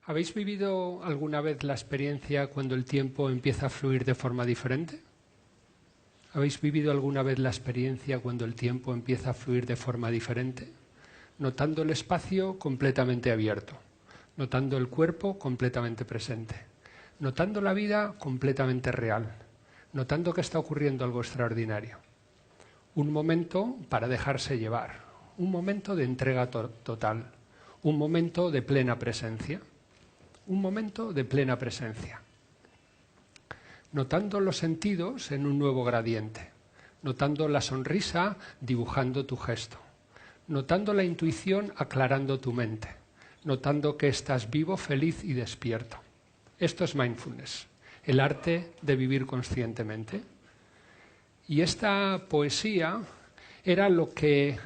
¿Habéis vivido alguna vez la experiencia cuando el tiempo empieza a fluir de forma diferente? ¿Habéis vivido alguna vez la experiencia cuando el tiempo empieza a fluir de forma diferente? Notando el espacio completamente abierto, notando el cuerpo completamente presente, notando la vida completamente real, notando que está ocurriendo algo extraordinario. Un momento para dejarse llevar, un momento de entrega total, un momento de plena presencia. Un momento de plena presencia, notando los sentidos en un nuevo gradiente, notando la sonrisa dibujando tu gesto, notando la intuición aclarando tu mente, notando que estás vivo, feliz y despierto. Esto es mindfulness, el arte de vivir conscientemente. Y esta poesía era lo que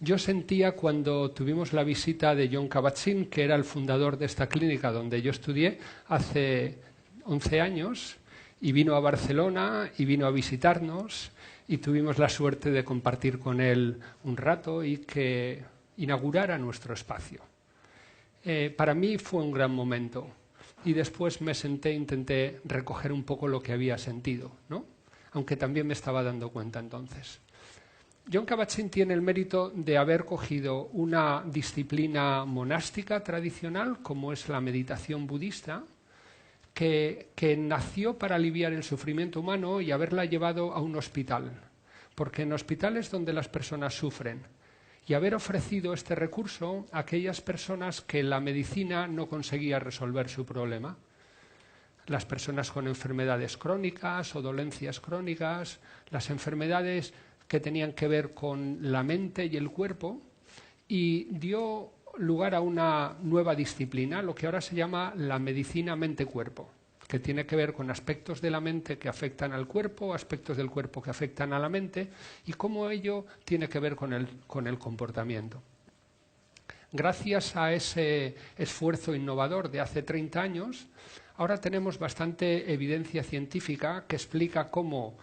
yo sentía cuando tuvimos la visita de Jon Kabat-Zinn, que era el fundador de esta clínica donde yo estudié hace 11 años, y vino a Barcelona y vino a visitarnos y tuvimos la suerte de compartir con él un rato y que inaugurara nuestro espacio. Para mí fue un gran momento y después me senté e intenté recoger un poco lo que había sentido, ¿no? Aunque también me estaba dando cuenta entonces. Jon Kabat-Zinn tiene el mérito de haber cogido una disciplina monástica tradicional, como es la meditación budista, que nació para aliviar el sufrimiento humano y haberla llevado a un hospital, porque en hospitales donde las personas sufren, y haber ofrecido este recurso a aquellas personas que la medicina no conseguía resolver su problema. Las personas con enfermedades crónicas o dolencias crónicas, las enfermedades que tenían que ver con la mente y el cuerpo, y dio lugar a una nueva disciplina, lo que ahora se llama la medicina mente-cuerpo, que tiene que ver con aspectos de la mente que afectan al cuerpo, aspectos del cuerpo que afectan a la mente, y cómo ello tiene que ver con el comportamiento. Gracias a ese esfuerzo innovador de hace 30 años, ahora tenemos bastante evidencia científica que explica cómo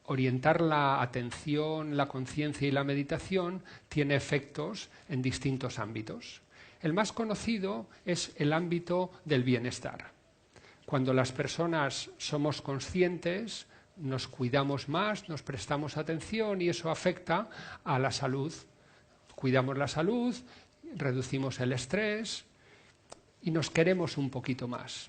orientar la atención, la conciencia y la meditación tiene efectos en distintos ámbitos. El más conocido es el ámbito del bienestar. Cuando las personas somos conscientes, nos cuidamos más, nos prestamos atención y eso afecta a la salud. Cuidamos la salud, reducimos el estrés y nos queremos un poquito más.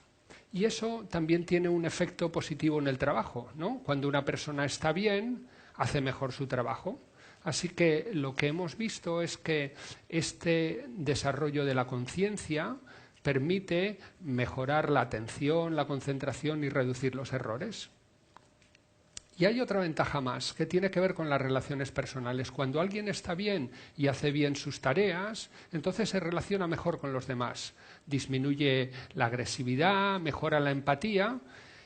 Y eso también tiene un efecto positivo en el trabajo, ¿no? Cuando una persona está bien, hace mejor su trabajo. Así que lo que hemos visto es que este desarrollo de la conciencia permite mejorar la atención, la concentración y reducir los errores. Y hay otra ventaja más, que tiene que ver con las relaciones personales. Cuando alguien está bien y hace bien sus tareas, entonces se relaciona mejor con los demás. Disminuye la agresividad, mejora la empatía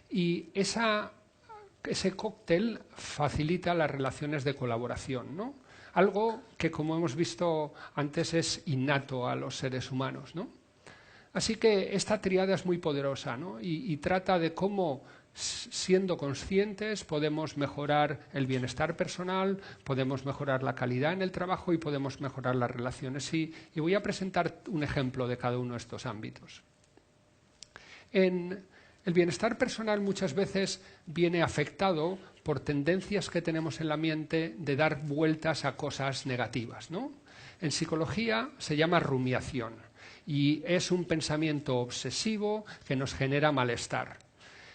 y ese cóctel facilita las relaciones de colaboración, ¿no? Algo que, como hemos visto antes, es innato a los seres humanos, ¿no? Así que esta tríada es muy poderosa, ¿no? y trata de cómo, siendo conscientes, podemos mejorar el bienestar personal, podemos mejorar la calidad en el trabajo y podemos mejorar las relaciones. Y voy a presentar un ejemplo de cada uno de estos ámbitos. En el bienestar personal muchas veces viene afectado por tendencias que tenemos en la mente de dar vueltas a cosas negativas, ¿no? En psicología se llama rumiación y es un pensamiento obsesivo que nos genera malestar.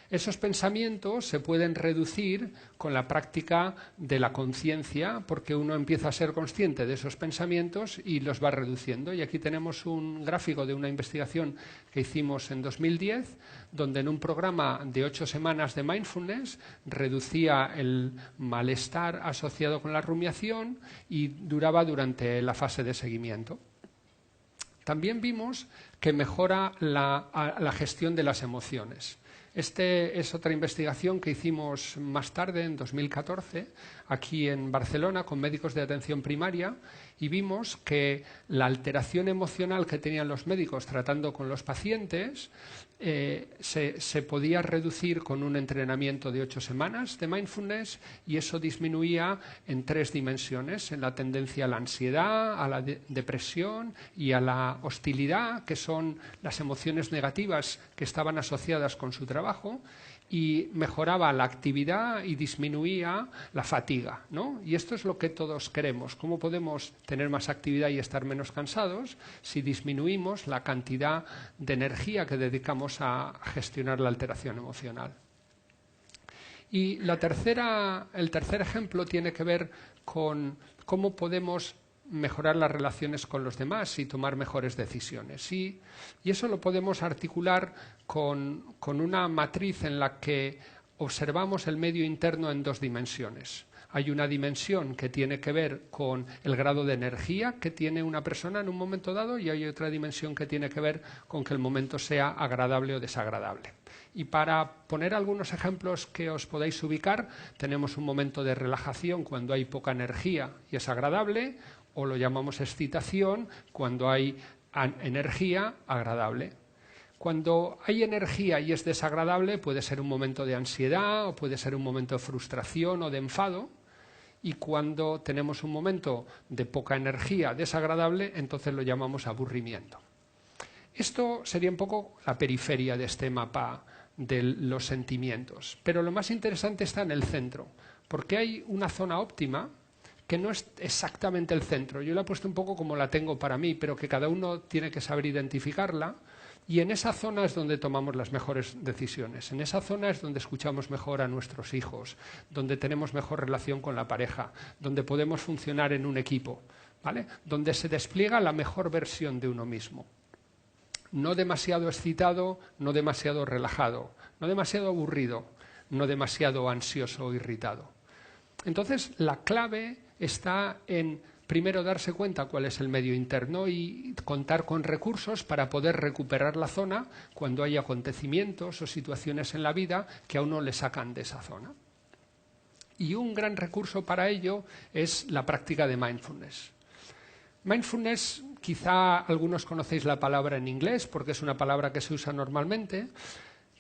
Esos pensamientos se pueden reducir con la práctica de la conciencia, porque uno empieza a ser consciente de esos pensamientos y los va reduciendo. Y aquí tenemos un gráfico de una investigación que hicimos en 2010, donde en un programa de 8 semanas de mindfulness reducía el malestar asociado con la rumiación y duraba durante la fase de seguimiento. También vimos que mejora la gestión de las emociones. Esta es otra investigación que hicimos más tarde, en 2014, aquí en Barcelona, con médicos de atención primaria, y vimos que la alteración emocional que tenían los médicos tratando con los pacientes se podía reducir con un entrenamiento de 8 semanas de mindfulness, y eso disminuía en 3 dimensiones, en la tendencia a la ansiedad, a la depresión y a la hostilidad, que son las emociones negativas que estaban asociadas con su trabajo, y mejoraba la actividad y disminuía la fatiga, ¿no? Y esto es lo que todos queremos. ¿Cómo podemos tener más actividad y estar menos cansados si disminuimos la cantidad de energía que dedicamos a gestionar la alteración emocional? Y el tercer ejemplo tiene que ver con cómo podemos mejorar las relaciones con los demás y tomar mejores decisiones. Y eso lo podemos articular con una matriz en la que observamos el medio interno en 2 dimensiones. Hay una dimensión que tiene que ver con el grado de energía que tiene una persona en un momento dado, y hay otra dimensión que tiene que ver con que el momento sea agradable o desagradable. Y para poner algunos ejemplos que os podáis ubicar, tenemos un momento de relajación cuando hay poca energía y es agradable, o lo llamamos excitación cuando hay energía agradable. Cuando hay energía y es desagradable, puede ser un momento de ansiedad o puede ser un momento de frustración o de enfado. Y cuando tenemos un momento de poca energía desagradable, entonces lo llamamos aburrimiento. Esto sería un poco la periferia de este mapa de los sentimientos. Pero lo más interesante está en el centro, porque hay una zona óptima que no es exactamente el centro. Yo la he puesto un poco como la tengo para mí, pero que cada uno tiene que saber identificarla. Y en esa zona es donde tomamos las mejores decisiones. En esa zona es donde escuchamos mejor a nuestros hijos, donde tenemos mejor relación con la pareja, donde podemos funcionar en un equipo, ¿vale? Donde se despliega la mejor versión de uno mismo. No demasiado excitado, no demasiado relajado, no demasiado aburrido, no demasiado ansioso o irritado. Entonces, la clave está en primero darse cuenta cuál es el medio interno y contar con recursos para poder recuperar la zona cuando hay acontecimientos o situaciones en la vida que a uno le sacan de esa zona. Y un gran recurso para ello es la práctica de mindfulness. Mindfulness, quizá algunos conocéis la palabra en inglés porque es una palabra que se usa normalmente,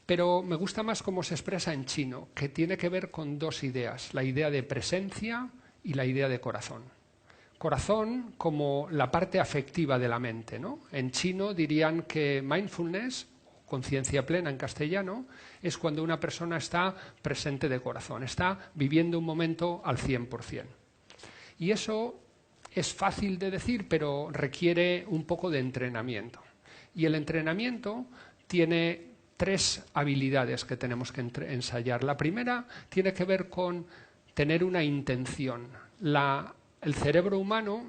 pero me gusta más cómo se expresa en chino, que tiene que ver con 2 ideas, la idea de presencia y la idea de corazón. Corazón como la parte afectiva de la mente, ¿no? En chino dirían que mindfulness, conciencia plena en castellano, es cuando una persona está presente de corazón, está viviendo un momento al 100%. Y eso es fácil de decir, pero requiere un poco de entrenamiento. Y el entrenamiento tiene 3 habilidades que tenemos que ensayar. La primera tiene que ver con tener una intención. El cerebro humano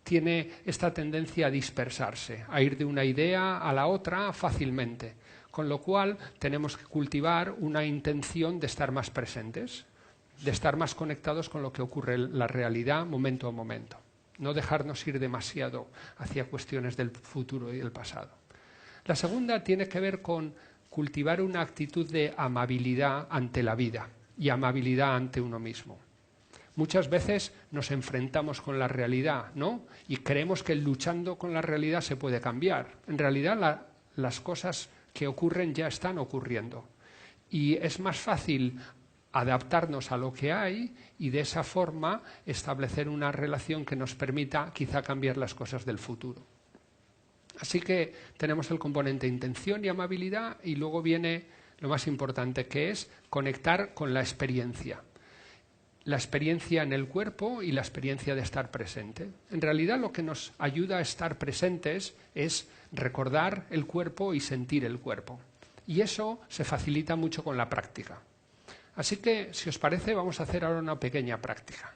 tiene esta tendencia a dispersarse, a ir de una idea a la otra fácilmente, con lo cual tenemos que cultivar una intención de estar más presentes, de estar más conectados con lo que ocurre en la realidad momento a momento, no dejarnos ir demasiado hacia cuestiones del futuro y del pasado. La segunda tiene que ver con cultivar una actitud de amabilidad ante la vida y amabilidad ante uno mismo. Muchas veces nos enfrentamos con la realidad, ¿no? Y creemos que luchando con la realidad se puede cambiar. En realidad las cosas que ocurren ya están ocurriendo. Y es más fácil adaptarnos a lo que hay y de esa forma establecer una relación que nos permita quizá cambiar las cosas del futuro. Así que tenemos el componente intención y amabilidad, y luego viene lo más importante, que es conectar con la experiencia. La experiencia en el cuerpo y la experiencia de estar presente. En realidad lo que nos ayuda a estar presentes es recordar el cuerpo y sentir el cuerpo. Y eso se facilita mucho con la práctica. Así que, si os parece, vamos a hacer ahora una pequeña práctica.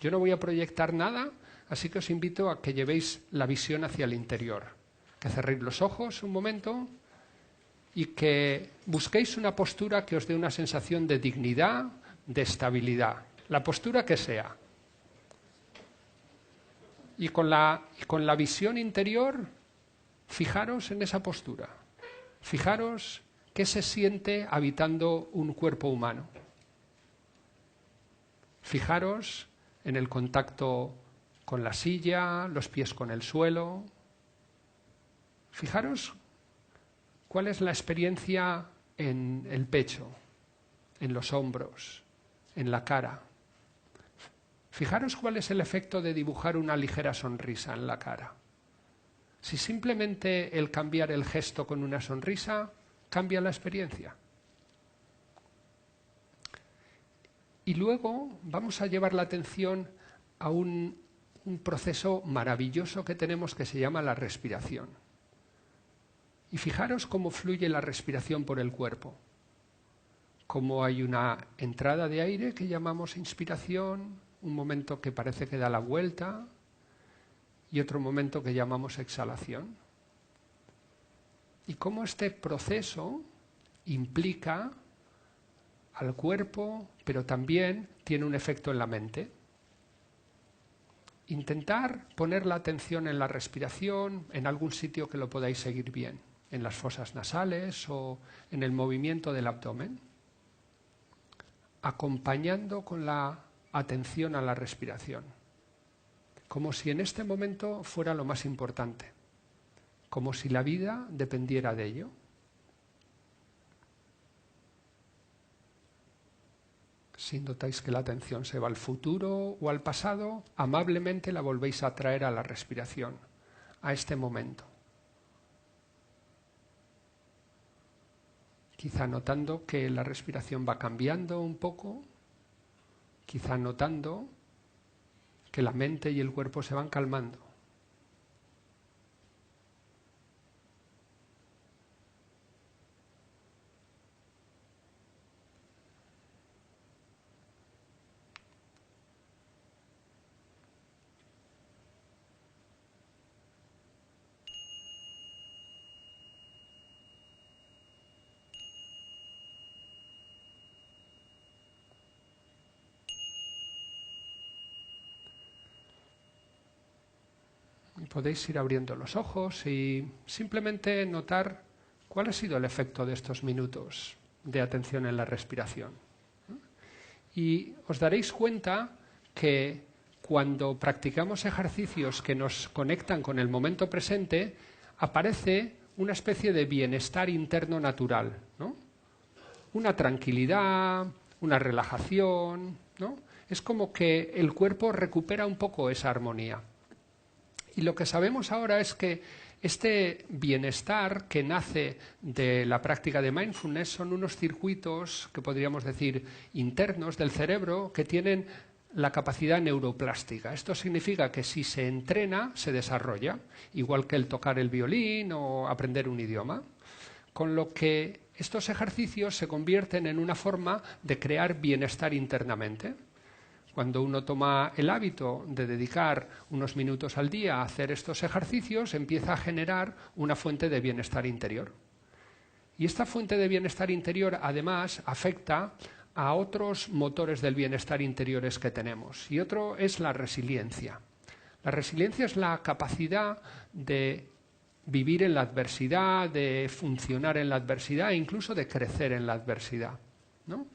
Yo no voy a proyectar nada, así que os invito a que llevéis la visión hacia el interior. Que cerréis los ojos un momento y que busquéis una postura que os dé una sensación de dignidad, de estabilidad, la postura que sea. Y con la visión interior, fijaros en esa postura. Fijaros qué se siente habitando un cuerpo humano. Fijaros en el contacto con la silla, los pies con el suelo. Fijaros ¿Cuál es la experiencia en el pecho, en los hombros, en la cara? Fijaros cuál es el efecto de dibujar una ligera sonrisa en la cara. Si simplemente el cambiar el gesto con una sonrisa cambia la experiencia. Y luego vamos a llevar la atención a un proceso maravilloso que tenemos que se llama la respiración. Y fijaros cómo fluye la respiración por el cuerpo. Cómo hay una entrada de aire que llamamos inspiración, un momento que parece que da la vuelta y otro momento que llamamos exhalación. Y cómo este proceso implica al cuerpo, pero también tiene un efecto en la mente. Intentar poner la atención en la respiración, en algún sitio que lo podáis seguir bien, en las fosas nasales o en el movimiento del abdomen, acompañando con la atención a la respiración, como si en este momento fuera lo más importante, como si la vida dependiera de ello. Si notáis que la atención se va al futuro o al pasado, amablemente la volvéis a traer a la respiración, a este momento. Quizá notando que la respiración va cambiando un poco, quizá notando que la mente y el cuerpo se van calmando. Podéis ir abriendo los ojos y simplemente notar cuál ha sido el efecto de estos minutos de atención en la respiración. Y os daréis cuenta que cuando practicamos ejercicios que nos conectan con el momento presente, aparece una especie de bienestar interno natural, ¿no? Una tranquilidad, una relajación, ¿no? Es como que el cuerpo recupera un poco esa armonía. Y lo que sabemos ahora es que este bienestar que nace de la práctica de mindfulness son unos circuitos que podríamos decir internos del cerebro que tienen la capacidad neuroplástica. Esto significa que si se entrena, se desarrolla, igual que el tocar el violín o aprender un idioma. Con lo que estos ejercicios se convierten en una forma de crear bienestar internamente. Cuando uno toma el hábito de dedicar unos minutos al día a hacer estos ejercicios, empieza a generar una fuente de bienestar interior. Y esta fuente de bienestar interior, además, afecta a otros motores del bienestar interiores que tenemos. Y otro es la resiliencia. La resiliencia es la capacidad de vivir en la adversidad, de funcionar en la adversidad e incluso de crecer en la adversidad, ¿no?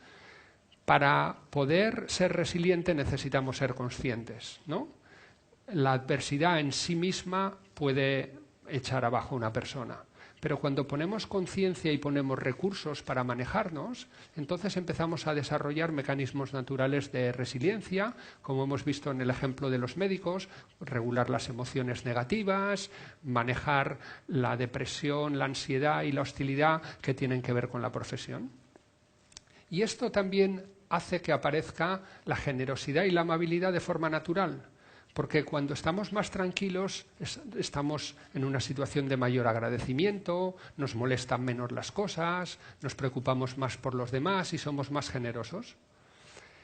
Para poder ser resiliente necesitamos ser conscientes, ¿no? La adversidad en sí misma puede echar abajo a una persona, pero cuando ponemos conciencia y ponemos recursos para manejarnos, entonces empezamos a desarrollar mecanismos naturales de resiliencia, como hemos visto en el ejemplo de los médicos, regular las emociones negativas, manejar la depresión, la ansiedad y la hostilidad que tienen que ver con la profesión. Y esto también hace que aparezca la generosidad y la amabilidad de forma natural, porque cuando estamos más tranquilos estamos en una situación de mayor agradecimiento, nos molestan menos las cosas, nos preocupamos más por los demás y somos más generosos.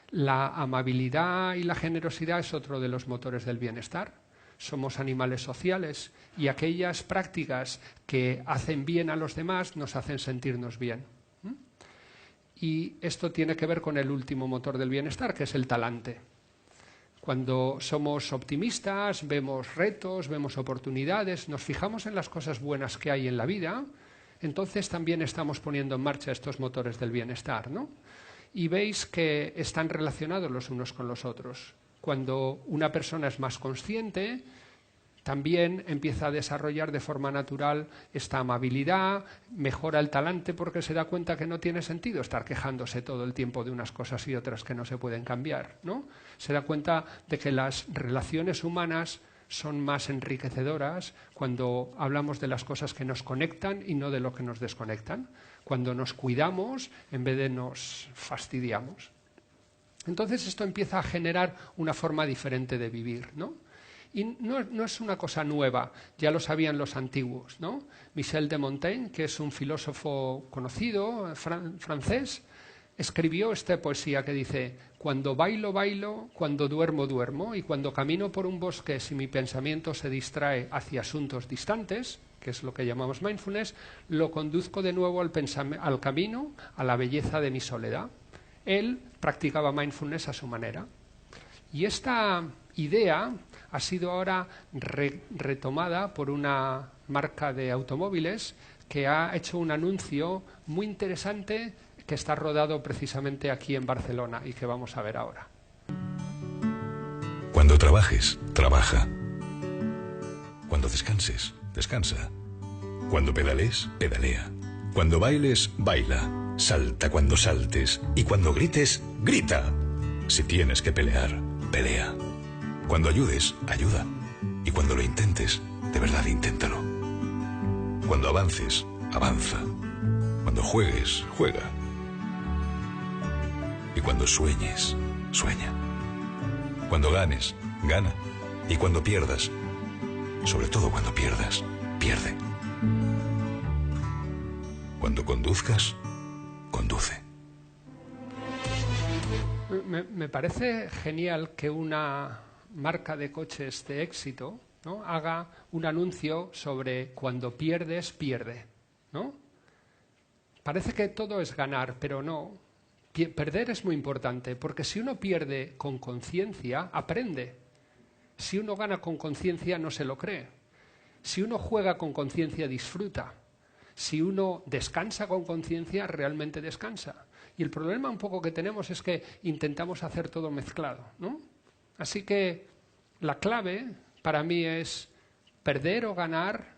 La amabilidad y la generosidad es otro de los motores del bienestar. Somos animales sociales y aquellas prácticas que hacen bien a los demás nos hacen sentirnos bien. Y esto tiene que ver con el último motor del bienestar, que es el talante. Cuando somos optimistas, vemos retos, vemos oportunidades, nos fijamos en las cosas buenas que hay en la vida, entonces también estamos poniendo en marcha estos motores del bienestar, ¿no? Y veis que están relacionados los unos con los otros. Cuando una persona es más consciente, también empieza a desarrollar de forma natural esta amabilidad, mejora el talante porque se da cuenta que no tiene sentido estar quejándose todo el tiempo de unas cosas y otras que no se pueden cambiar, ¿no? Se da cuenta de que las relaciones humanas son más enriquecedoras cuando hablamos de las cosas que nos conectan y no de lo que nos desconectan, cuando nos cuidamos en vez de nos fastidiamos. Entonces esto empieza a generar una forma diferente de vivir, ¿no? Y no es una cosa nueva, ya lo sabían los antiguos, ¿no? Michel de Montaigne, que es un filósofo conocido, francés, escribió esta poesía que dice: cuando bailo, bailo, cuando duermo, duermo, y cuando camino por un bosque si mi pensamiento se distrae hacia asuntos distantes, que es lo que llamamos mindfulness, lo conduzco de nuevo al camino, a la belleza de mi soledad. Él practicaba mindfulness a su manera. Y esta idea ha sido ahora retomada por una marca de automóviles que ha hecho un anuncio muy interesante que está rodado precisamente aquí en Barcelona y que vamos a ver ahora. Cuando trabajes, trabaja. Cuando descanses, descansa. Cuando pedales, pedalea. Cuando bailes, baila. Salta cuando saltes. Y cuando grites, grita. Si tienes que pelear, pelea. Cuando ayudes, ayuda. Y cuando lo intentes, de verdad inténtalo. Cuando avances, avanza. Cuando juegues, juega. Y cuando sueñes, sueña. Cuando ganes, gana. Y cuando pierdas, sobre todo cuando pierdas, pierde. Cuando conduzcas, conduce. Me parece genial que una marca de coches de éxito, ¿no?, haga un anuncio sobre cuando pierdes, pierde, ¿no? Parece que todo es ganar, pero no. Perder es muy importante, porque si uno pierde con conciencia, aprende. Si uno gana con conciencia, no se lo cree. Si uno juega con conciencia, disfruta. Si uno descansa con conciencia, realmente descansa. Y el problema un poco que tenemos es que intentamos hacer todo mezclado, ¿no? Así que la clave para mí es perder o ganar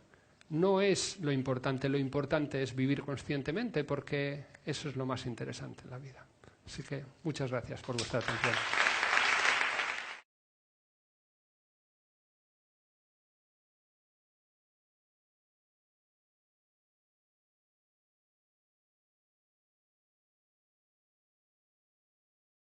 no es lo importante es vivir conscientemente, porque eso es lo más interesante en la vida. Así que muchas gracias por vuestra atención.